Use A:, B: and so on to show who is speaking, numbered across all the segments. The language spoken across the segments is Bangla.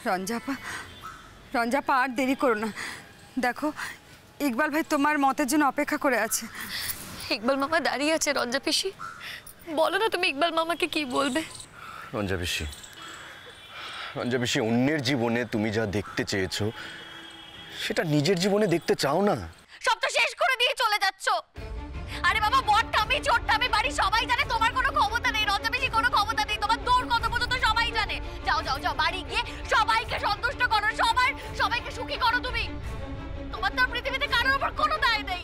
A: রঞ্জাপা, রঞ্জাপা আর দেরি করো না। দেখো ইকবাল ভাই তোমার মতের জন্য অপেক্ষা করে আছে।
B: ইকবাল মামা দাঁড়িয়ে আছে। রঞ্জা পিসি, বলো না তুমি ইকবাল মামাকে কি বলবে?
C: রঞ্জা পিসি, রঞ্জা পিসি, অন্যের জীবনে তুমি যা দেখতে চেয়েছো সেটা নিজের জীবনে দেখতে চাও না?
B: সব তো শেষ করে দিয়ে চলে যাচ্ছ। আরে বাবা, বড়টা আমি, ছোটটা আমি, বাড়ি সবাই জানে তোমার কোনো ক্ষমতা নেই। রঞ্জা পিসি কোনো ক্ষমতা নেই, তোমার দৌড় কত পর্যন্ত সবাই জানে। যাও যাও যাও, বাড়ি গিয়ে সবাইকে সন্তুষ্ট করো, সবাইকে সুখী করো তুমি। তোমার তো পৃথিবীতে কারোর উপর কোনো দায় নেই।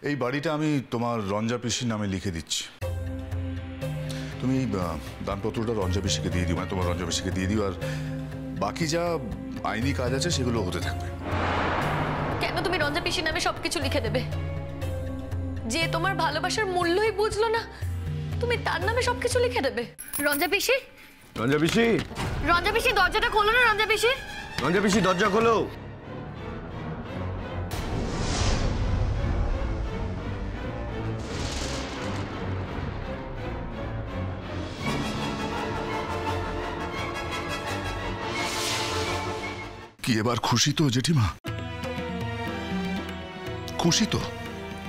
D: এই বাড়িটা আমি তোমার রঞ্জা পিসির নামে লিখে দিচ্ছি। তুমি দানপত্রটা রঞ্জা পিসিকে দিয়ে দিও, মানে তোমার রঞ্জা পিসিকে দিয়ে দিও, আর বাকি যা আইনি কাজ আছে সেগুলো হতে থাকবে।
B: কেন তুমি রঞ্জা পিসির নামে সবকিছু লিখে দেবে? যে তোমার ভালোবাসার মূল্যই বুঝলো না, তুমি তার নামে সবকিছু লিখে দেবে? রঞ্জা পিসি,
C: রঞ্জা পিসি,
B: রঞ্জা পিসি, দরজাটা খোলো না। রঞ্জা পিসি,
C: রঞ্জা পিসি, দরজা খোলো।
D: কি এবার খুশি তো জেঠিমা? খুশি তো?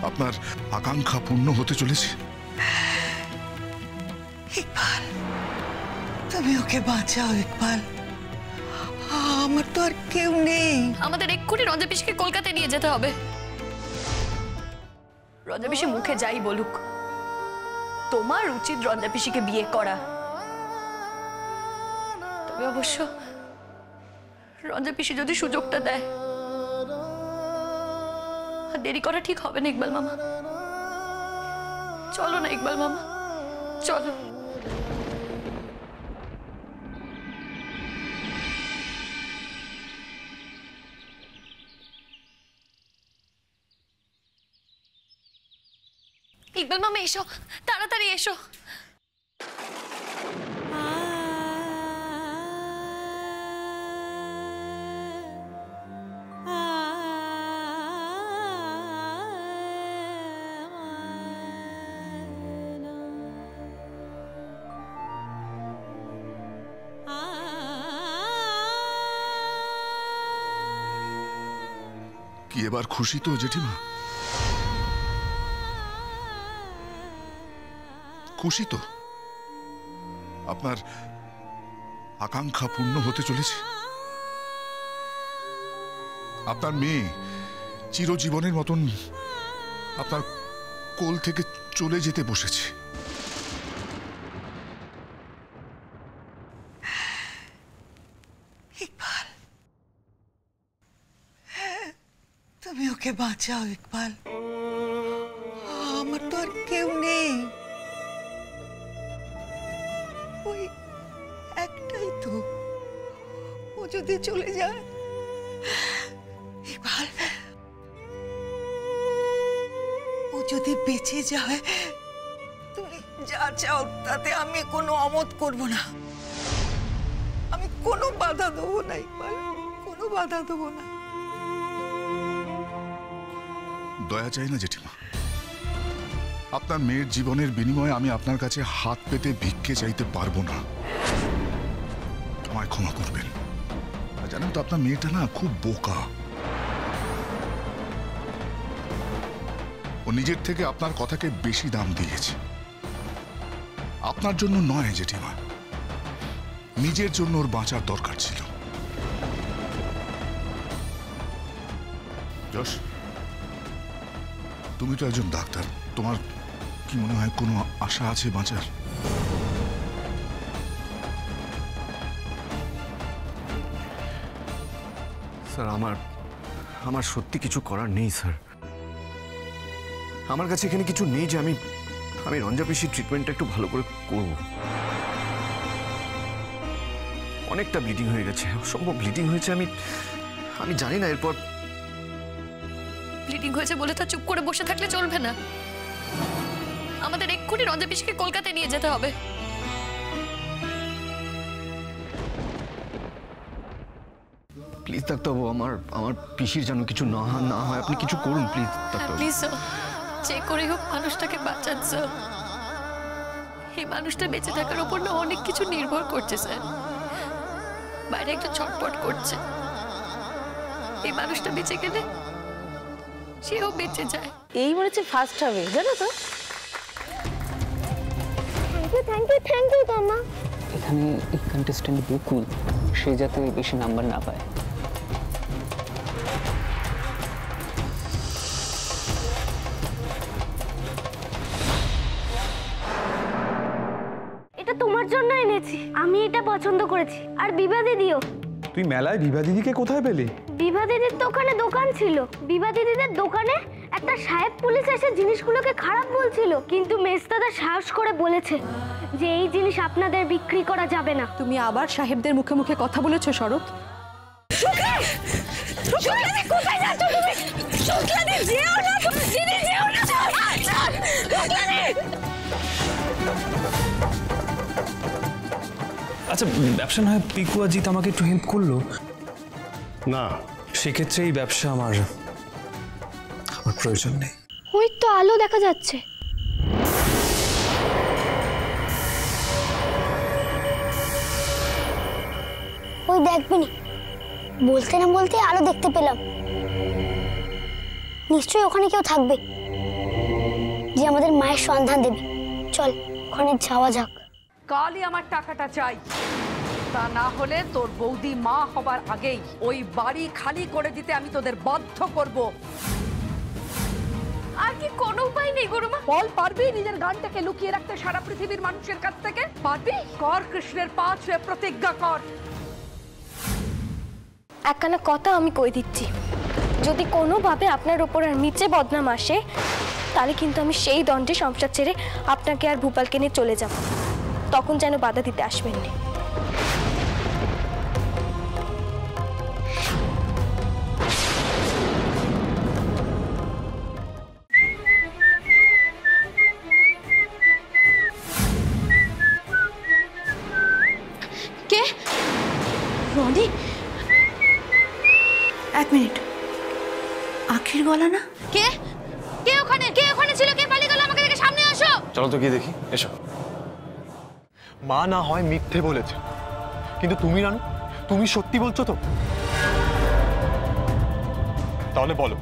D: আপনার আকাঙ্ক্ষা পূর্ণ হতে চলেছে।
E: ইকবাল, তুমি ওকে বাঁচাও ইকবাল, আমার তো আর কেউ নেই।
B: আমাদের এক্ষুনি রঞ্জা পিসিকে কলকাতায় নিয়ে যেতে হবে। রঞ্জা পিসি মুখে যাই বলুক, তোমার উচিত রঞ্জা পিসিকে বিয়ে করা। তবে অবশ্য রঞ্জা পিসি যদি সুযোগটা দেয়, আর দেরি করা ঠিক হবে না ইকবাল মামা। চলো না ইকবাল মামা, চলো। ইকবাল মামা এসো, তাড়াতাড়ি এসো।
D: কি এবার খুশি তো জেঠিমা? খুশি তো? আপনার আকাঙ্ক্ষা পূর্ণ হতে চলেছে। আপনার মেয়ে চিরজীবনের মতন আপনার কোল থেকে চলে যেতে বসেছে।
E: ইকবাল, তুমি ওকে বাঁচাও ইকবাল, আমার তো আর কেউ নেই। ওই একটাই তো, ও যদি চলে যায়। ইকবাল, ও যদি বেঁচে যায়, তুমি যা চাও তাতে আমি কোনো অমত করব না। আমি কোনো বাধা দেবো না ইকবাল, কোনো বাধা দেবো না।
D: দয়া চাই না জেঠিমা, আপনার মেয়ের জীবনের বিনিময়ে আমি আপনার কাছে হাত পেতে ভিক্ষে চাইতে পারবো না। আমায় ক্ষমা করবেন। জানেন তো আপনার মেয়েটা না খুব বোকা। ও নিজের থেকে আপনার কথাকে বেশি দাম দিয়েছে। আপনার জন্য নয় জেঠিমা, নিজের জন্য ওর বাঁচার দরকার ছিল। যশ, তুমি তো একজন ডাক্তার, তোমার কি মনে হয় কোনো আশা আছে বাঁচার?
C: স্যার, আমার সত্যি কিছু করার নেই স্যার। আমার কাছে এখানে কিছু নেই যে আমি রঞ্জা পিসির ট্রিটমেন্টটা একটু ভালো করে করব। অনেকটা ব্লিডিং হয়ে গেছে, অসম্ভব ব্লিডিং হয়েছে। আমি জানি না এরপর।
B: ব্লিডিং হয়েছে বলে তা চুপ করে বসে থাকলে চলবে না। আমাদের এক্ষুনি রঞ্জা পিসিকে কলকাতায় নিয়ে যেতে হবে।
C: প্লিজ ডাক্তারবাবু, আমার পিসির যেন কিছু না হয়, আপনি কিছু করুন প্লিজ ডাক্তারবাবু।
B: প্লিজ, যে করে হোক মানুষটাকে বাঁচান স্যার। এই মানুষটা বেঁচে থাকার উপর না অনেক কিছু নির্ভর করছে স্যার। বাইরে একটু ছটপট করছে, এই মানুষটা বেঁচে গেলে সেও বেঁচে যায়।
F: এই মনে হচ্ছে ফার্স্ট হবে, জানো তো?
G: থ্যাংক ইউ মামা।
H: এখানে এই কন্টেস্ট্যান্ট বকুল, সে যাতে বেশি নাম্বার না পায়।
G: এটা তোমার জন্য এনেছি, আমি এটা পছন্দ করেছি। আর বিভা দিদিও।
I: তুই মেলায় বিভা দিদিকে কোথায় পেলি?
G: বিভা দিদির তো ওখানে দোকান ছিল। বিভা দিদিদের দোকানে একটা সাহেব পুলিশ এসে জিনিসগুলোকে খারাপ বলছিল, কিন্তু মেজদাদা সাহস করে বলেছে যে এই জিনিস আপনাদের বিক্রি করা যাবে না।
F: তুমি আবার সাহেবদের মুখে মুখে কথা বলেছো শরৎ?
G: কোথায় যাচ্ছ তুমি? শুক্লাদি যেও না, দিদি যেও না। শুক্লাদি!
I: আচ্ছা, ব্যবসা না হয় পিকু আর জিৎ আমাকে একটু হেল্প করলো
C: না,
I: সেক্ষেত্রে এই ব্যবসা আমার প্রয়োজন নেই।
G: ওই তো আলো দেখা যাচ্ছে। ওই দেখবেনি, বলতে না বলতে আলো দেখতে পেলাম। নিশ্চয়ই ওখানে কেউ থাকবে যে আমাদের মায়ের সন্ধান দেবে। চল ওখানে যাওয়া যাক।
F: কালই আমার টাকাটা চাই, তা না হলে তোর বৌদি মা হবার আগেই ওই বাড়ি খালি করে দিতে আমি তোদের বাধ্য করব।
B: আর কি কোনো উপায় নেই গুরুমা?
F: বল, পারবি নিজের গানটাকে লুকিয়ে রাখতে সারা পৃথিবীর মানুষের কাছ থেকে? পারবি? কর, কৃষ্ণের পা ছুঁয়ে প্রতিজ্ঞা কর।
G: একখানা কথা আমি কই দিচ্ছি, যদি কোনোভাবে আপনার ওপর আর নিচে বদনাম আসে, তাহলে কিন্তু আমি সেই দণ্ডে সংসার ছেড়ে আপনাকে আর ভূপালকে নিয়ে চলে যাব। তখন যেন বাধা দিতে আসবেন না।
B: কে? রনি?
E: এক মিনিট, আখির গলা না?
B: কে? কে ওখানে? কে ওখানে ছিল? কে পালিয়ে গেল? আমাকে দেখে সামনে আসো।
C: চলো তো গিয়ে দেখি, এসো। মা না হয় মিথ্যে বলেছে, কিন্তু তুমি রানু, তুমি সত্যি বলছো তো? তাহলে বলো,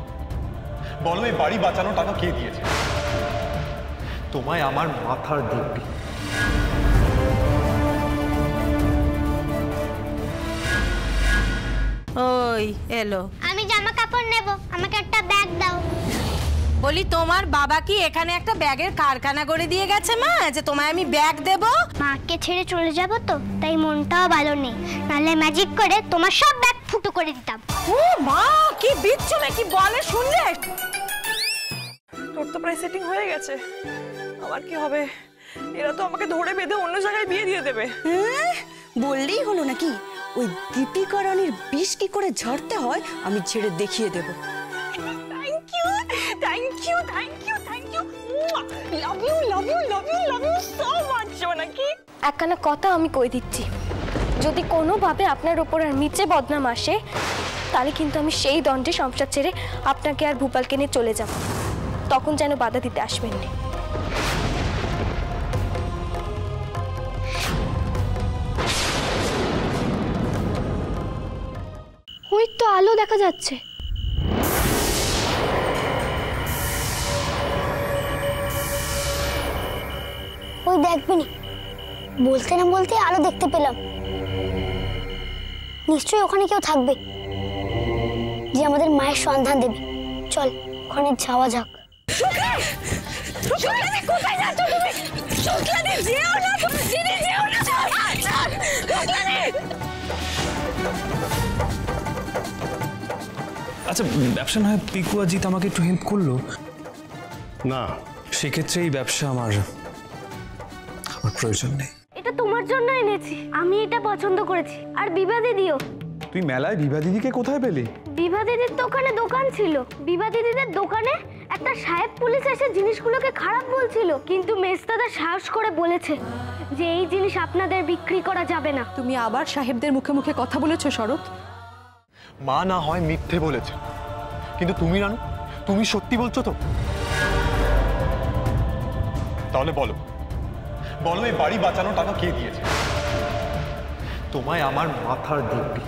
C: বলো এই বাড়ি বাঁচানোর টাকা কে দিয়েছে? তোমায় আমার মাথার দিব্যি।
J: ওই এলো।
G: আমি জামা কাপড় নেব, আমাকে একটা ব্যাগ দাও।
J: বলি তোমার বাবা কি এখানে একটা ব্যাগের কারখানা করে দিয়ে গেছে মা, যে তোমায় আমি ব্যাগ দেব?
G: মাকে ছেড়ে চলে যাব তো, তাই মনটাও ভালো নেই, নাহলে ম্যাজিক করে তোমার সব ব্যাগ ফুটো করে দিতাম।
J: ও মা, কি বিচ্ছু কি বলে শুনলে?
F: তোর তো প্রায় সেটিং হয়ে গেছে, আমার কি হবে? এরা তো আমাকে ধরে বেঁধে অন্য জায়গায় বিয়ে দিয়ে দেবে।
E: বললেই হলো নাকি? ওই দীপিকারানির বিষ কি করে ঝরতে হয় আমি ছেড়ে দেখিয়ে দেব।
F: Thank you, thank you, thank you, thank you. Love you, love you, love you, love you so much Sonaki.
G: একখানা কথা আমি কই দিচ্ছি, যদি কোনোভাবে আপনার ওপর আর নিচে বদনাম আসে, তাহলে কিন্তু আমি সেই দণ্ডে সংসার ছেড়ে আপনাকে আর ভূপালকে নিয়ে চলে যাব। তখন যেন বাধা দিতে আসবেন না। ওই তো আলো দেখা যাচ্ছে। ওই দেখবেনি, বলতে না বলতে আলো দেখতে পেলাম। নিশ্চয়ই ওখানে কেউ থাকবে যে আমাদের মায়ের সন্ধান দেবে। চল ওখানে যাওয়া যাক।
F: কোথায় যাচ্ছ তুমি? শুক্লাদি যেও না, দিদি যেও না। শুক্লাদি!
I: আচ্ছা, ব্যবসা না হয় পিকু আর জিৎ আমাকে একটু হেল্প করলো
C: না,
I: সেক্ষেত্রে এই ব্যবসা আমার প্রয়োজন নেই।
G: এটা তোমার জন্য এনেছি, আমি এটা পছন্দ করেছি। আর বিভা দিদিও।
I: তুই মেলায় বিভা দিদিকে কোথায় পেলি?
G: বিভা দিদির তো ওখানে দোকান ছিল। বিভা দিদিদের দোকানে একটা সাহেব পুলিশ এসে জিনিসগুলোকে খারাপ বলছিল, কিন্তু মেজদাদা সাহস করে বলেছে যে এই জিনিস আপনাদের বিক্রি করা যাবে না।
F: তুমি আবার সাহেবদের মুখে মুখে কথা বলেছো শরৎ?
C: মা না হয় মিথ্যে বলেছে, কিন্তু তুমি রানু, তুমি সত্যি বলছো তো? তাহলে বলো,
K: বলো এই বাড়ি বাঁচানোর টাকা কে দিয়েছে? তোমায় আমার মাথার দিব্যি।